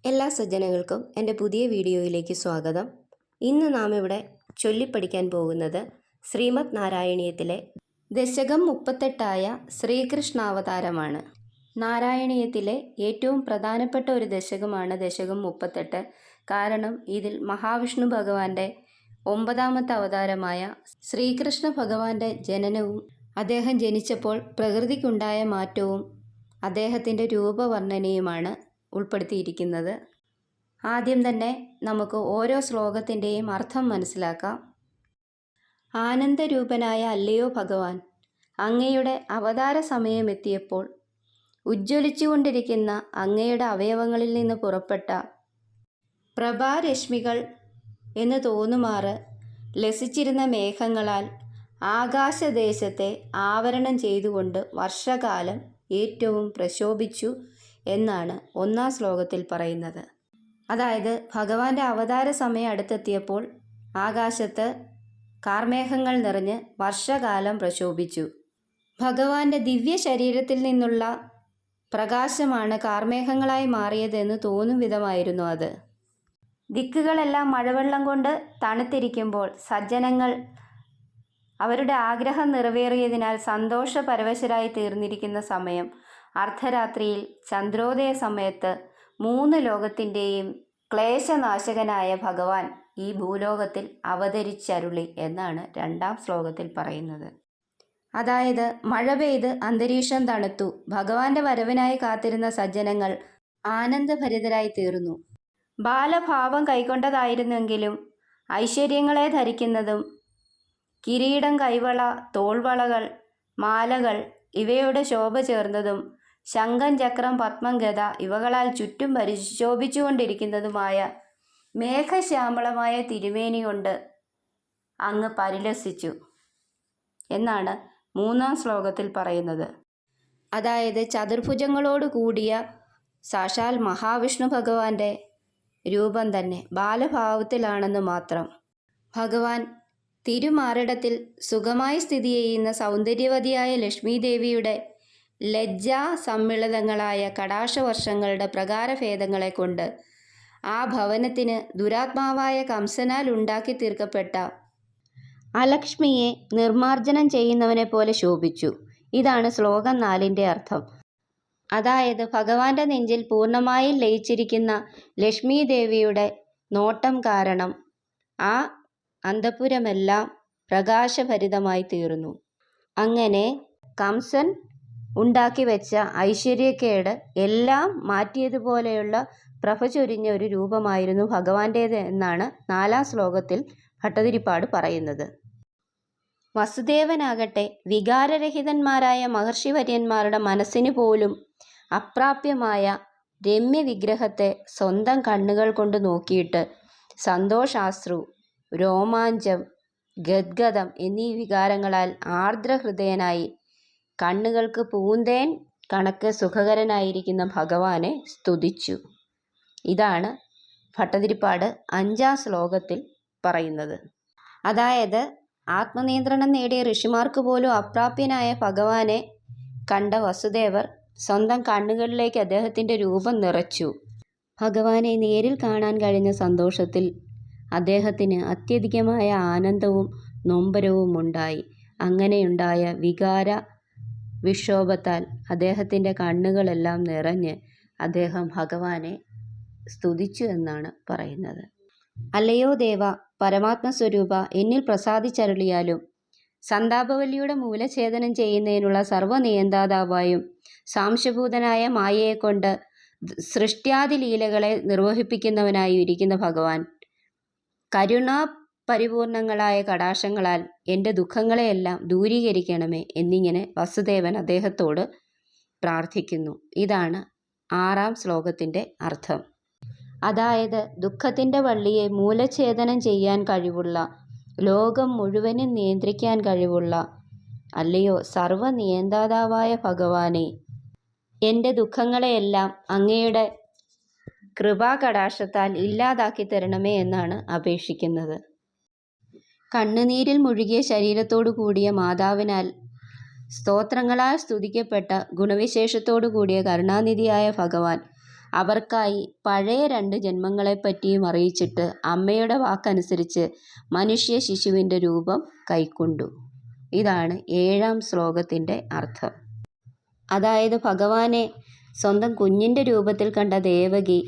എല്ലാ സജ്ജനങ്ങൾക്കും എൻ്റെ പുതിയ വീഡിയോയിലേക്ക് സ്വാഗതം. ഇന്ന് നാം ഇവിടെ ചൊല്ലിപ്പഠിക്കാൻ പോകുന്നത് ശ്രീമദ് നാരായണീയത്തിലെ ദശകം 38 ശ്രീകൃഷ്ണാവതാരമാണ്. നാരായണീയത്തിലെ ഏറ്റവും പ്രധാനപ്പെട്ട ഒരു ദശകമാണ് ദശകം 38. കാരണം ഇതിൽ മഹാവിഷ്ണു ഭഗവാന്റെ 9ാമത്തെ അവതാരമായ ശ്രീകൃഷ്ണ ഭഗവാന്റെ ജനനവും അദ്ദേഹം ജനിച്ചപ്പോൾ പ്രകൃതിക്കുണ്ടായ മാറ്റവും അദ്ദേഹത്തിൻ്റെ രൂപവർണ്ണനയുമാണ് ഉൾപ്പെടുത്തിയിരിക്കുന്നത്. ആദ്യം തന്നെ നമുക്ക് ഓരോ ശ്ലോകത്തിൻ്റെയും അർത്ഥം മനസ്സിലാക്കാം. ആനന്ദരൂപനായ അല്ലയോ ഭഗവാൻ, അങ്ങയുടെ അവതാര സമയമെത്തിയപ്പോൾ ഉജ്ജ്വലിച്ചുകൊണ്ടിരിക്കുന്ന അങ്ങയുടെ അവയവങ്ങളിൽ നിന്ന് പുറപ്പെട്ട പ്രഭാരശ്മികൾ എന്ന് തോന്നുമാറ് ലസിച്ചിരുന്ന മേഘങ്ങളാൽ ആകാശദേശത്തെ ആവരണം ചെയ്തുകൊണ്ട് വർഷകാലം ഏറ്റവും പ്രശോഭിച്ചു എന്നാണ് 1ാം ശ്ലോകത്തിൽ പറയുന്നത്. അതായത് ഭഗവാന്റെ അവതാര സമയം അടുത്തെത്തിയപ്പോൾ ആകാശത്ത് കാർമേഘങ്ങൾ നിറഞ്ഞ് വർഷകാലം പ്രശോഭിച്ചു. ഭഗവാന്റെ ദിവ്യ ശരീരത്തിൽ നിന്നുള്ള പ്രകാശമാണ് കാർമേഘങ്ങളായി മാറിയതെന്ന് തോന്നും വിധമായിരുന്നു അത്. ദിക്കുകളെല്ലാം മഴവെള്ളം കൊണ്ട് തണുത്തിരിക്കുമ്പോൾ സജ്ജനങ്ങൾ അവരുടെ ആഗ്രഹം നിറവേറിയതിനാൽ സന്തോഷപരവശരായി തീർന്നിരിക്കുന്ന സമയം അർദ്ധരാത്രിയിൽ ചന്ദ്രോദയ സമയത്ത് 3 ലോകത്തിൻ്റെയും ക്ലേശനാശകനായ ഭഗവാൻ ഈ ഭൂലോകത്തിൽ അവതരിച്ചരുളി എന്നാണ് 2ാം ശ്ലോകത്തിൽ പറയുന്നത്. അതായത് മഴ പെയ്ത് അന്തരീക്ഷം തണുത്തു. ഭഗവാന്റെ വരവിനായി കാത്തിരുന്ന സജ്ജനങ്ങൾ ആനന്ദഭരിതരായി തീർന്നു. ബാലഭാവം കൈക്കൊണ്ടതായിരുന്നെങ്കിലും ഐശ്വര്യങ്ങളെ ധരിക്കുന്നതും കിരീടം, കൈവള, തോൾവളകൾ, മാലകൾ ഇവയുടെ ശോഭ ചേർന്നതും ശംഖം, ചക്രം, പത്മം, ഗദ ഇവകളാൽ ചുറ്റും പരിശോഭിച്ചുകൊണ്ടിരിക്കുന്നതുമായ മേഘശ്യാമളമായ തിരുമേനി കൊണ്ട് അങ്ങ് പരിലസിച്ചു എന്നാണ് 3ാം ശ്ലോകത്തിൽ പറയുന്നത്. അതായത് ചതുർഭുജങ്ങളോട് കൂടിയ സാക്ഷാൽ മഹാവിഷ്ണു ഭഗവാന്റെ രൂപം തന്നെ ബാലഭാവത്തിലാണെന്ന് മാത്രം. ഭഗവാൻ തിരുമാറിടത്തിൽ സുഖമായി സ്ഥിതി ചെയ്യുന്ന സൗന്ദര്യവതിയായ ലക്ഷ്മീദേവിയുടെ ലജ്ജാ സമ്മിളിതങ്ങളായ കടാക്ഷവർഷങ്ങളുടെ പ്രകാരഭേദങ്ങളെ കൊണ്ട് ആ ഭവനത്തിന് ദുരാത്മാവായ കംസനാൽ ഉണ്ടാക്കി തീർക്കപ്പെട്ട അലക്ഷ്മിയെ നിർമാർജനം ചെയ്യുന്നവനെ പോലെ ശോഭിച്ചു. ഇതാണ് ശ്ലോകം 4ൻ്റെ അർത്ഥം. അതായത് ഭഗവാന്റെ നെഞ്ചിൽ പൂർണ്ണമായും ലയിച്ചിരിക്കുന്ന ലക്ഷ്മീദേവിയുടെ നോട്ടം കാരണം ആ അന്തഃപുരമെല്ലാം പ്രകാശഭരിതമായി തീർന്നു. അങ്ങനെ കംസൻ ഉണ്ടാക്കി വെച്ച ഐശ്വര്യക്കേട് എല്ലാം മാറ്റിയതുപോലെയുള്ള പ്രഭ ചൊരിഞ്ഞ ഒരു രൂപമായിരുന്നു ഭഗവാന്റേത് എന്നാണ് 4ാം ശ്ലോകത്തിൽ ഭട്ടതിരിപ്പാട് പറയുന്നത്. വസുദേവനാകട്ടെ വികാരരഹിതന്മാരായ മഹർഷിവര്യന്മാരുടെ മനസ്സിന് പോലും അപ്രാപ്യമായ രമ്യവിഗ്രഹത്തെ സ്വന്തം കണ്ണുകൾ കൊണ്ട് നോക്കിയിട്ട് സന്തോഷാശ്രു, രോമാഞ്ചം, ഗദ്ഗദം എന്നീ വികാരങ്ങളാൽ ആർദ്രഹൃദയനായി കണ്ണുകൾക്ക് പൂന്തേൻ കണക്ക് സുഖകരനായിരിക്കുന്ന ഭഗവാനെ സ്തുതിച്ചു. ഇതാണ് ഭട്ടതിരിപ്പാട് 5ാം ശ്ലോകത്തിൽ പറയുന്നത്. അതായത് ആത്മനിയന്ത്രണം നേടിയ ഋഷിമാർക്ക് പോലും അപ്രാപ്യനായ ഭഗവാനെ കണ്ട വസുദേവർ സ്വന്തം കണ്ണുകളിലേക്ക് അദ്ദേഹത്തിൻ്റെ രൂപം നിറച്ചു. ഭഗവാനെ നേരിൽ കാണാൻ കഴിഞ്ഞ സന്തോഷത്തിൽ അദ്ദേഹത്തിന് അത്യധികമായ ആനന്ദവും നൊമ്പരവും ഉണ്ടായി. അങ്ങനെയുണ്ടായ വികാര വിക്ഷോഭത്താൽ അദ്ദേഹത്തിൻ്റെ കണ്ണുകളെല്ലാം നിറഞ്ഞ് അദ്ദേഹം ഭഗവാനെ സ്തുതിച്ചു എന്നാണ് പറയുന്നത്. അല്ലയോ ദേവ, പരമാത്മസ്വരൂപ, എന്നിൽ പ്രസാദിച്ചരുളിയാലും സന്താപവല്ലിയുടെ മൂലഛേദനം ചെയ്യുന്നതിനുള്ള സർവ്വനിയന്താതാവായും സാംശഭൂതനായ മായയെക്കൊണ്ട് സൃഷ്ട്യാദി ലീലകളെ നിർവഹിപ്പിക്കുന്നവനായും ഇരിക്കുന്ന ഭഗവാൻ കരുണാപരിപൂർണങ്ങളായ കടാക്ഷങ്ങളാൽ എൻ്റെ ദുഃഖങ്ങളെയെല്ലാം ദൂരീകരിക്കണമേ എന്നിങ്ങനെ വസുദേവൻ അദ്ദേഹത്തോട് പ്രാർത്ഥിക്കുന്നു. ഇതാണ് 6ാം ശ്ലോകത്തിൻ്റെ അർത്ഥം. അതായത് ദുഃഖത്തിൻ്റെ വള്ളിയെ മൂലഛേദനം ചെയ്യാൻ കഴിവുള്ള, ലോകം മുഴുവനും നിയന്ത്രിക്കാൻ കഴിവുള്ള അല്ലയോ സർവ്വനിയന്താതാവായ ഭഗവാനെ, എൻ്റെ ദുഃഖങ്ങളെയെല്ലാം അങ്ങയുടെ കൃപാകടാക്ഷത്താൽ ഇല്ലാതാക്കി തരണമേ എന്നാണ് അപേക്ഷിക്കുന്നത്. കണ്ണുനീരിൽ മുഴുകിയ ശരീരത്തോടു കൂടിയ മാതാവിനാൽ സ്തോത്രങ്ങളാൽ സ്തുതിക്കപ്പെട്ട ഗുണവിശേഷത്തോടു കൂടിയ കരുണാനിധിയായ ഭഗവാൻ അവർക്കായി പഴയ 2 ജന്മങ്ങളെപ്പറ്റിയും അറിയിച്ചിട്ട് അമ്മയുടെ വാക്കനുസരിച്ച് മനുഷ്യ ശിശുവിൻ്റെ രൂപം കൈക്കൊണ്ടു. ഇതാണ് 7-ാം ശ്ലോകത്തിൻ്റെ അർത്ഥം. അതായത് ഭഗവാനെ സ്വന്തം കുഞ്ഞിൻ്റെ രൂപത്തിൽ കണ്ട ദേവകി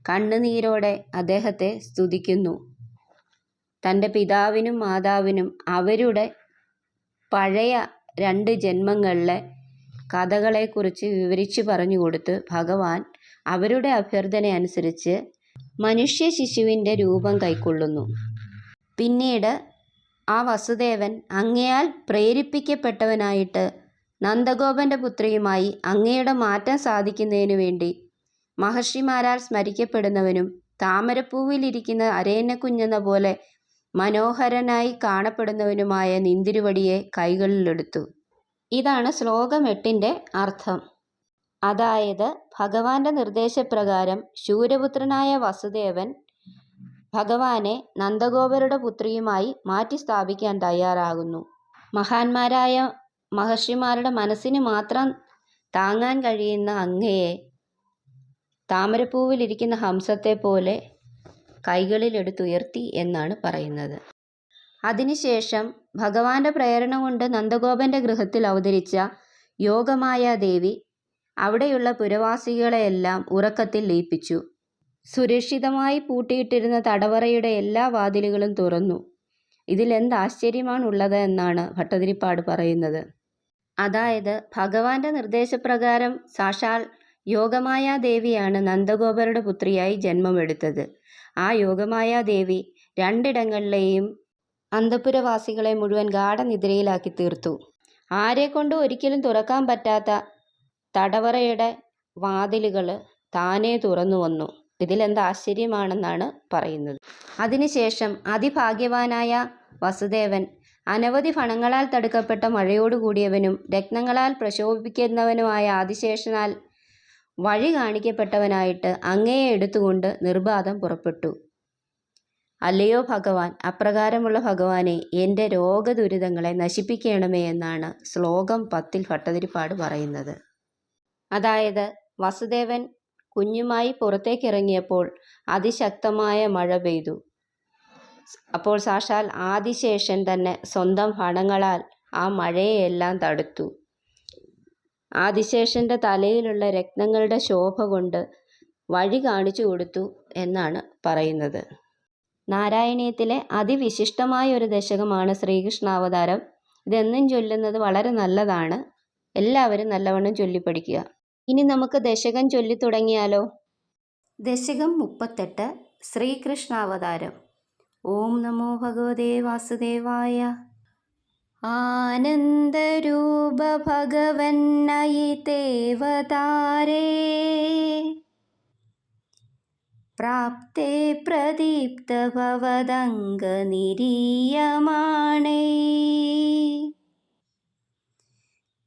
കണ്ണുനീരോടെ അദ്ദേഹത്തെ സ്തുതിക്കുന്നു. തൻ്റെ പിതാവിനും മാതാവിനും അവരുടെ പഴയ 2 ജന്മങ്ങളിലെ കഥകളെക്കുറിച്ച് വിവരിച്ചു പറഞ്ഞു കൊടുത്ത് ഭഗവാൻ അവരുടെ അഭ്യർത്ഥന അനുസരിച്ച് മനുഷ്യ ശിശുവിൻ്റെ രൂപം കൈക്കൊള്ളുന്നു. പിന്നീട് ആ വസുദേവൻ അങ്ങയാൽ പ്രേരിപ്പിക്കപ്പെട്ടവനായിട്ട് നന്ദഗോപൻ്റെ പുത്രിയുമായി അങ്ങയുടെ മാറ്റം സാധിക്കുന്നതിനു വേണ്ടി മഹർഷിമാരാൽ സ്മരിക്കപ്പെടുന്നവനും താമരപ്പൂവിലിരിക്കുന്ന അരയന്നക്കുഞ്ഞെന്ന പോലെ മനോഹരനായി കാണപ്പെടുന്നവനുമായ നിന്തിരുവടിയെ കൈകളിലെടുത്തു. ഇതാണ് ശ്ലോകം 8-ൻ്റെ അർത്ഥം. അതായത് ഭഗവാന്റെ നിർദ്ദേശപ്രകാരം ശൂരപുത്രനായ വസുദേവൻ ഭഗവാനെ നന്ദഗോപരുടെ പുത്രിയുമായി മാറ്റി സ്ഥാപിക്കാൻ തയ്യാറാകുന്നു. മഹാന്മാരായ മഹർഷിമാരുടെ മനസ്സിന് മാത്രം താങ്ങാൻ കഴിയുന്ന അങ്ങയെ താമരപ്പൂവിലിരിക്കുന്ന ഹംസത്തെ പോലെ കൈകളിലെടുത്തുയർത്തി എന്നാണ് പറയുന്നത്. അതിനുശേഷം ഭഗവാന്റെ പ്രേരണ കൊണ്ട് നന്ദഗോപന്റെ ഗൃഹത്തിൽ അവതരിച്ച യോഗമായാദേവി അവിടെയുള്ള പുരവാസികളെയെല്ലാം ഉറക്കത്തിൽ ലയിപ്പിച്ചു. സുരക്ഷിതമായി പൂട്ടിയിട്ടിരുന്ന തടവറയുടെ എല്ലാ വാതിലുകളും തുറന്നു. ഇതിലെന്താശ്ചര്യമാണുള്ളത് എന്നാണ് ഭട്ടതിരിപ്പാട് പറയുന്നത്. അതായത് ഭഗവാന്റെ നിർദ്ദേശപ്രകാരം സാക്ഷാൽ യോഗമായാദേവിയാണ് നന്ദഗോപരുടെ പുത്രിയായി ജന്മമെടുത്തത്. ആ യോഗമായാദേവി 2 ഇടങ്ങളിലെയും അന്തഃപുരവാസികളെ മുഴുവൻ ഗാഢനിദ്രയിലാക്കി തീർത്തു. ആരെക്കൊണ്ടും ഒരിക്കലും തുറക്കാൻ പറ്റാത്ത തടവറയുടെ വാതിലുകൾ താനേ തുറന്നു വന്നു. ഇതിലെന്താശ്ചര്യമാണെന്നാണ് പറയുന്നത്. അതിനുശേഷം അതിഭാഗ്യവാനായ വസുദേവൻ അനവധി ഫണങ്ങളാൽ തടുക്കപ്പെട്ട മഴയോടുകൂടിയവനും രത്നങ്ങളാൽ പ്രശോഭിക്കുന്നവനുമായ ആദിശേഷനാൽ വഴി കാണിക്കപ്പെട്ടവനായിട്ട് അങ്ങയെ എടുത്തുകൊണ്ട് നിർബാധം പുറപ്പെട്ടു. അല്ലയോ ഭഗവാൻ, അപ്രകാരമുള്ള ഭഗവാനെ എൻ്റെ രോഗദുരിതങ്ങളെ നശിപ്പിക്കണമേ എന്നാണ് ശ്ലോകം 10-ൽ ഭട്ടതിരിപ്പാട് പറയുന്നത്. അതായത് വസുദേവൻ കുഞ്ഞുമായി പുറത്തേക്കിറങ്ങിയപ്പോൾ അതിശക്തമായ മഴ പെയ്തു. അപ്പോൾ സാക്ഷാൽ ആദിശേഷൻ തന്നെ സ്വന്തം ഫണങ്ങളാൽ ആ മഴയെല്ലാം തടുത്തു. ആദിശേഷൻ്റെ തലയിലുള്ള രത്നങ്ങളുടെ ശോഭ കൊണ്ട് വഴി കാണിച്ചു കൊടുത്തു എന്നാണ് പറയുന്നത്. നാരായണീയത്തിലെ അതിവിശിഷ്ടമായ ഒരു ദശകമാണ് ശ്രീകൃഷ്ണാവതാരം. ഇതെന്നും ചൊല്ലുന്നത് വളരെ നല്ലതാണ്. എല്ലാവരും നല്ലവണ്ണം ചൊല്ലിപ്പഠിക്കുക. ഇനി നമുക്ക് ദശകം ചൊല്ലിത്തുടങ്ങിയാലോ? ദശകം 38 ശ്രീകൃഷ്ണാവതാരം. ഓം നമോ ഭഗവതേ വാസുദേവായ. ആനന്ദരൂപ ഭഗവന്നയിതേവതാരേ പ്രാപ്തേ പ്രദീപ്ത ഭവദംഗ നിരീയമാണേ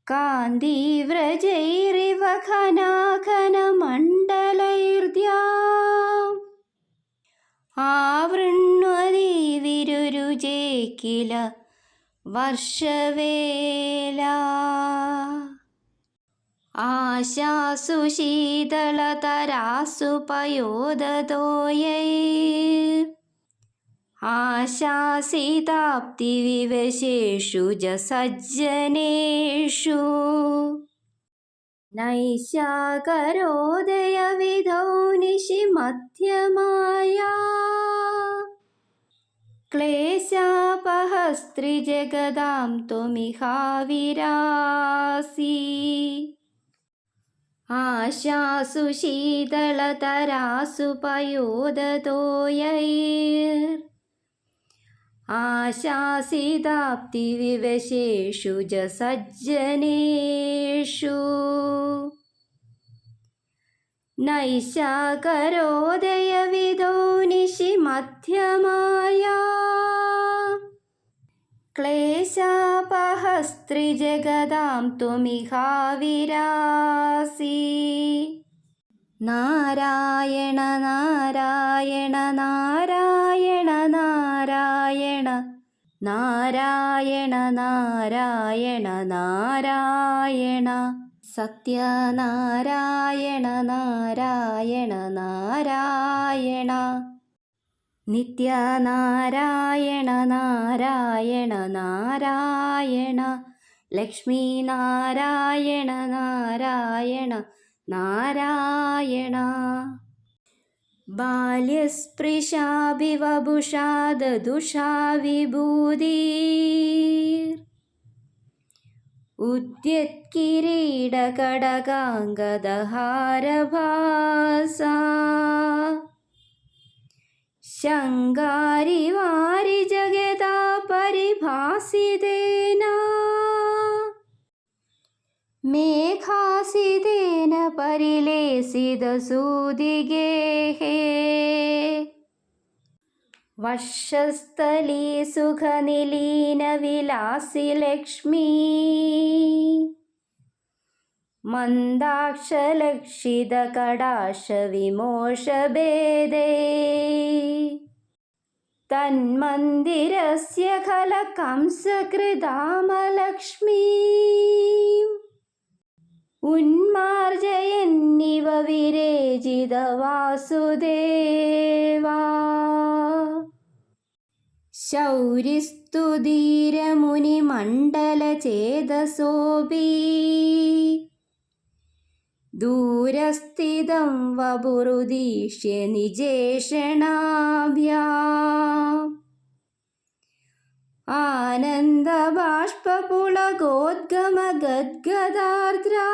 കാന്തിവ്രജൈരിവ ഘനാഘനമണ്ഡലൈർദ്യാം ആവൃണ്വതി വിരുരുജേ കില വർഷവേല ആശാസു ശീതളതരാസു പയോദതോയൈർ ആശാസിതാപ്തിവിവശേഷു സജ്ജനേഷു നൈശാകരോദയവിധൗ നിശിമധ്യമായാ ക്ലേശാപഹസ്ത്രിജഗദാം ത്വമിഹാവിരാസി ആശാസു ശീതളതരാസു പയോദതോയൈർ ആശാസിതാപ്തിവിവശേഷു സജ്ജനേഷു നൈശാകരോദയവിധോ നിശിമധ്യമായാ ക്ലേശാപഹസ്ത്രിജഗദാം ത്വമിഹാവിരാസി നാരായണ നാരായണ നാരായണ നാരായണ നാരായണ നാരായണ നാരായണ സത്യനാരായണ നാരായണ നാരായണ. നിത്യനാരായണ നാരായണ നാരായണ. ലക്ഷ്മീ നാരായണ നാരായണ നാരായണ. ബാല്യസ്പൃശാഭിവപുഷാ ദദുഷാ വിഭൂതിർ ഉദ്യത്കിരീടകടകാംഗദഹാരഭാസാ. ശങ്കാരി വാരി ജഗതാ പരിഭാസിതേന മേഘാസിതേന പരിലേസിതസൂതിഗേഹേ. വക്ഷസ്ഥലീ സുഖനിലീനവിലാസി ലക്ഷ്മീ മന്ദാക്ഷലക്ഷിതകടാക്ഷവിമോഷഭേദൈ. തന്മന്ദിരസ്യ ഖലകംസകൃതാമലക്ഷ്മീ ഉന്മാർജയന്നിവ വിരേജിതവാസുദേവാ. ശൗരിസ്തുധീരമുനിമണ്ഡലചേതസോऽപി ദൂരസ്ഥിതം വപുരുദീക്ഷ്യ നിജേഷണാഭ്യാം. ആനന്ദബാഷ്പപുളകോദ്ഗമഗദ്ഗദാർദ്രാ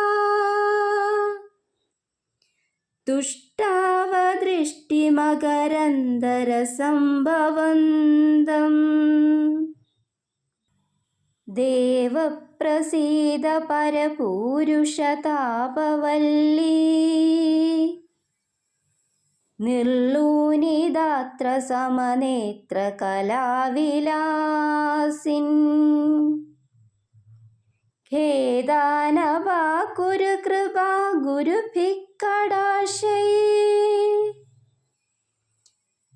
തുഷ്ടാവദൃഷ്ടിമകരന്ദരസംഭവന്തം. ദേവപ്രസീദ പരപൂരുഷതാപവല്ലീ നിർലൂനിതാത്ര സമനേത്ര കലാവിലാസിൻ. ഖേദാനവാ കുരു കൃപാ ഗുരുഭിഃ കടാക്ഷൈഃ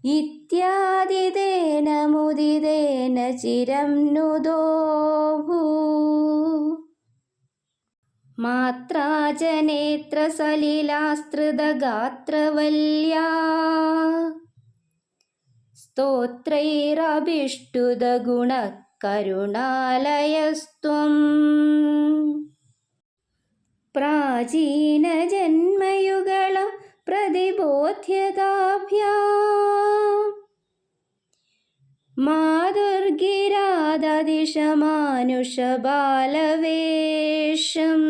ഇത്യാദിതേന മുദിതേന ചിരം നുദോ ഭൂഃ. മാത്രാ ച നേത്രസലിലാസ്തൃതഗാത്രവല്യാ സ്തോത്രൈരഭിഷ്ടുതഗുണകരുണാലയസ്ത്വം. പ്രാചീനജന്മയുഗളം പ്രതിബോധ്യതാഭ്യാം മാധുർഗിരാദദിശമാനുഷബാലവേഷം.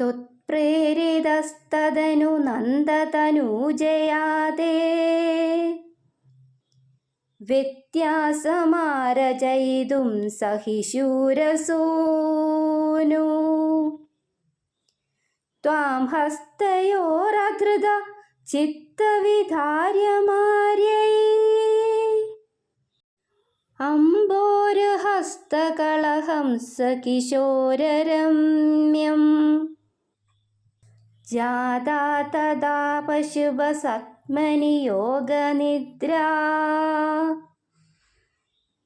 ത്വത്പ്രേരിതസ്തദനു നന്ദതനൂജയാ തേ വ്യത്യാസമാരചയിതും സഹി ശൂരസൂനു. ത്വാം ഹസ്തയോരധൃത ചിത്തവിധാര്യമാര്യൈ അംബോരുഹസ്തകളഹംസകിശോരരമ്യം. ജാതാ തദാ പശുപസത്മനി യോഗനിദ്രാ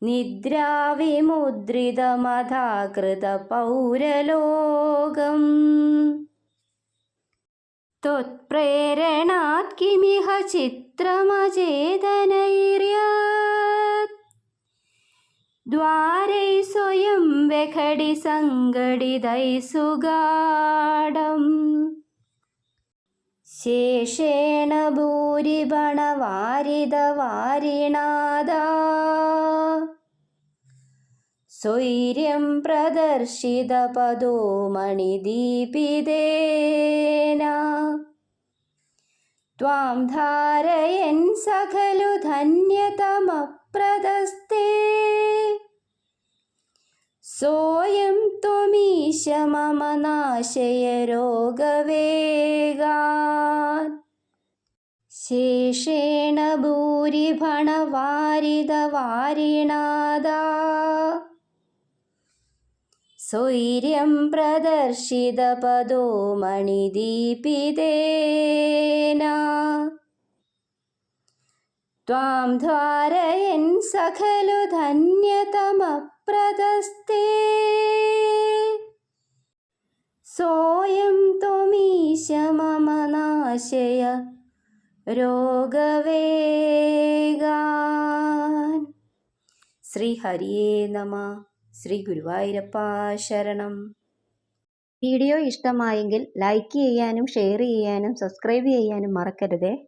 നിദ്രാവിമുദ്രിതമധാകൃതപൗരലോകം. ത്വത്പ്രേരണാത് കിമിഹ ചിത്രമചേതനൈര്യത് ദ്വാരൈ സ്വയം വെഖടി സംഘടിതൈ സുഗാഢം. ശേഷേണ ഭൂരിബണവാരിതവാരിണാദാ സ്വൈര്യം പ്രദർശിതപദോ മണിദീപിതേന. ത്വാം ധാരയൻ സഖലു ധന്യതമപ്രദസ്തേ സോയം ത്വമീശ മമ നാശയ രോഗവേഗാൻ. ശേഷേണ ഭൂരിഭണവാരിതവാരിണാദാ സ്വൈര്യം പ്രദർശിതപദോ മണിദീപിതേന. ത്വാം ധാരയൻ സഖലു ധന്യതമപ്രദസ്തേ सोऽयं त्वमीश मम नाशय രോഗവേഗാൻ. ശ്രീ ഹരിയേ നമ. ശ്രീ ഗുരുവായൂരപ്പ ശരണം. വീഡിയോ ഇഷ്ടമായെങ്കിൽ ലൈക്ക് ചെയ്യാനും ഷെയർ ചെയ്യാനും സബ്സ്ക്രൈബ് ചെയ്യാനും മറക്കരുതേ.